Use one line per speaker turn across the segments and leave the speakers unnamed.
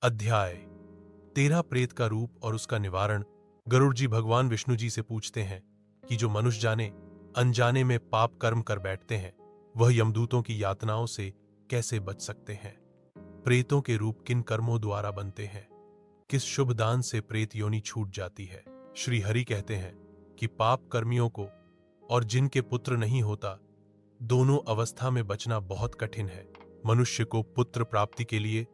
अध्याय 13। प्रेत का रूप और उसका निवारण। गरुड़ जी भगवान विष्णु जी से पूछते हैं कि जो मनुष्य जाने अनजाने में पाप कर्म कर बैठते हैं वह यमदूतों की यातनाओं से कैसे बच सकते हैं। प्रेतों के रूप किन कर्मों द्वारा बनते हैं, किस शुभ दान से प्रेत योनि छूट जाती है। श्री हरि कहते हैं कि पाप कर्मियों को और जिनके पुत्र नहीं होता दोनों अवस्था में बचना बहुत कठिन है। मनुष्य को पुत्र प्राप्ति के लिए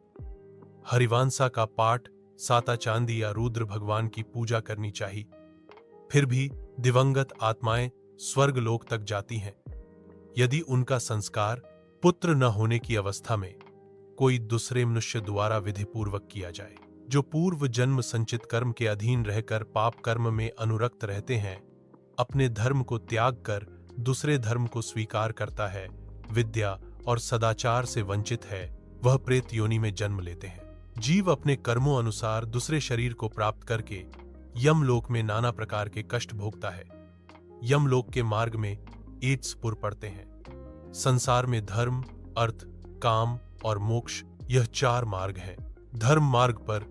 हरिवांसा का पाठ, साता चांदी या रुद्र भगवान की पूजा करनी चाहिए। फिर भी दिवंगत आत्माएं स्वर्ग लोक तक जाती हैं यदि उनका संस्कार पुत्र न होने की अवस्था में कोई दूसरे मनुष्य द्वारा विधिपूर्वक किया जाए। जो पूर्व जन्म संचित कर्म के अधीन रहकर पाप कर्म में अनुरक्त रहते हैं, अपने धर्म को त्याग कर दूसरे धर्म को स्वीकार करता है, विद्या और सदाचार से वंचित है, वह प्रेत योनि में जन्म लेते हैं। जीव अपने कर्मों अनुसार दूसरे शरीर को प्राप्त करके यमलोक में नाना प्रकार के कष्ट भोगता है। यमलोक के मार्ग में एड्सपुर पड़ते हैं। संसार में धर्म, अर्थ, काम और मोक्ष यह 4 मार्ग हैं। धर्म मार्ग पर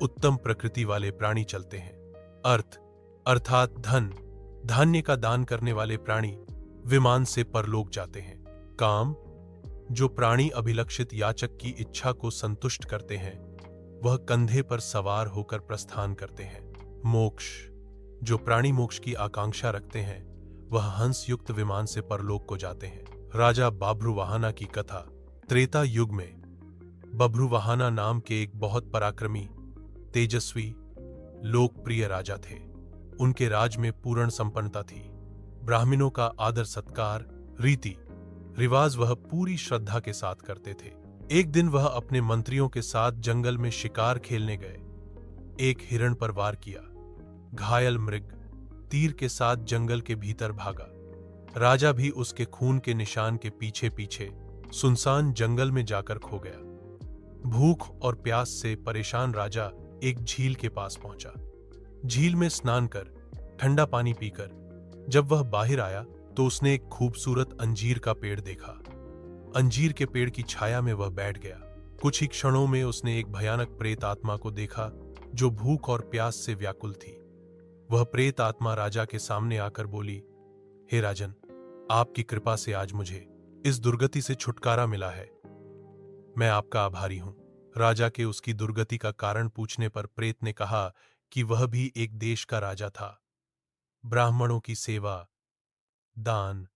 उत्तम प्रकृति वाले प्राणी चलते हैं। अर्थ अर्थात धन धान्य का दान करने वाले प्राणी विमान से परलोक जाते हैं। काम जो प्राणी अभिलक्षित याचक की इच्छा को संतुष्ट करते हैं वह कंधे पर सवार होकर प्रस्थान करते हैं। मोक्ष जो प्राणी मोक्ष की आकांक्षा रखते हैं वह हंस युक्त विमान से परलोक को जाते हैं। राजा बभ्रुवाहना की कथा। त्रेता युग में बभ्रुवाहना नाम के एक बहुत पराक्रमी, तेजस्वी, लोकप्रिय राजा थे। उनके राज में पूर्ण संपन्नता थी। ब्राह्मणों का आदर सत्कार, रीति रिवाज वह पूरी श्रद्धा के साथ करते थे। एक दिन वह अपने मंत्रियों के साथ जंगल में शिकार खेलने गए। एक हिरण पर वार किया। घायल मृग तीर के साथ जंगल के भीतर भागा। राजा भी उसके खून के निशान के पीछे पीछे सुनसान जंगल में जाकर खो गया। भूख और प्यास से परेशान राजा एक झील के पास पहुंचा। झील में स्नान कर ठंडा पानी पीकर जब वह बाहर आया तो उसने एक खूबसूरत अंजीर का पेड़ देखा। अंजीर के पेड़ की छाया में वह बैठ गया। कुछ ही क्षणों में उसने एक भयानक प्रेत आत्मा को देखा जो भूख और प्यास से व्याकुल थी। वह प्रेत आत्मा राजा के सामने आकर बोली, हे राजन, आपकी कृपा से आज मुझे इस दुर्गति से छुटकारा मिला है। मैं आपका आभारी हूं। राजा के उसकी दुर्गति का कारण पूछने पर प्रेत ने कहा कि वह भी एक देश का राजा था। ब्राह्मणों की सेवा, दान,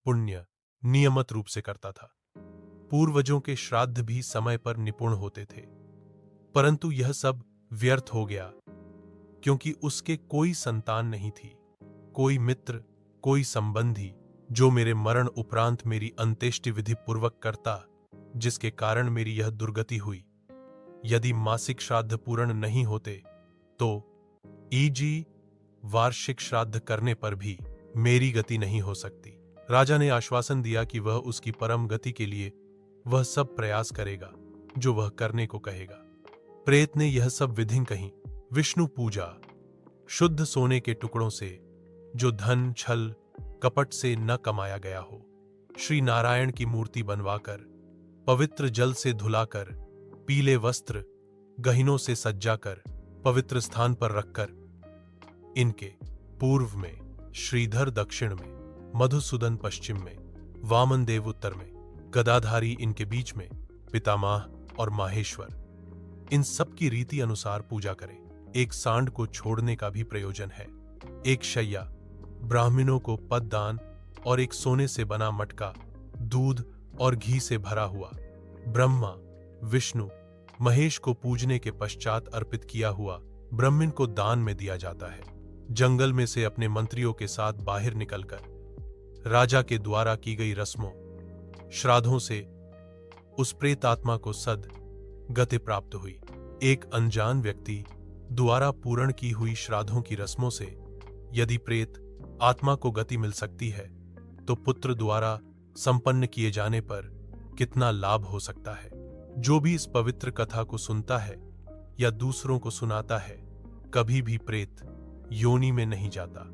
पुण्य नियमित रूप से करता था। पूर्वजों के श्राद्ध भी समय पर निपुण होते थे। परंतु यह सब व्यर्थ हो गया क्योंकि उसके कोई संतान नहीं थी, कोई मित्र, कोई संबंधी जो मेरे मरण उपरांत मेरी अंत्येष्टि विधि पूर्वक करता, जिसके कारण मेरी यह दुर्गति हुई। यदि मासिक श्राद्ध पूर्ण नहीं होते तो ई.जी. वार्षिक श्राद्ध करने पर भी मेरी गति नहीं हो सकती। राजा ने आश्वासन दिया कि वह उसकी परम गति के लिए वह सब प्रयास करेगा जो वह करने को कहेगा। प्रेत ने यह सब विधिं कहीं। विष्णु पूजा, शुद्ध सोने के टुकड़ों से जो धन छल कपट से न कमाया गया हो, श्री नारायण की मूर्ति बनवाकर, पवित्र जल से धुलाकर, पीले वस्त्र गहनों से सज्जाकर पवित्र स्थान पर रखकर, इनके पूर्व में श्रीधर दक्षिण में, मधुसूदन पश्चिम में, वामन देव उत्तर में, गदाधारी इनके बीच में, पितामह और माहेश्वर, इन सब की रीति अनुसार पूजा करें। एक सांड को छोड़ने का भी प्रयोजन है। एक शैया, ब्राह्मणों को पददान और एक सोने से बना मटका दूध और घी से भरा हुआ ब्रह्मा, विष्णु, महेश को पूजने के पश्चात अर्पित किया हुआ ब्राह्मण को दान में दिया जाता है। जंगल में से अपने मंत्रियों के साथ बाहर निकलकर राजा के द्वारा की गई रस्मों श्राद्धों से उस प्रेत आत्मा को सद गति प्राप्त हुई। एक अनजान व्यक्ति द्वारा पूर्ण की हुई श्राद्धों की रस्मों से यदि प्रेत आत्मा को गति मिल सकती है तो पुत्र द्वारा संपन्न किए जाने पर कितना लाभ हो सकता है। जो भी इस पवित्र कथा को सुनता है या दूसरों को सुनाता है कभी भी प्रेत योनि में नहीं जाता।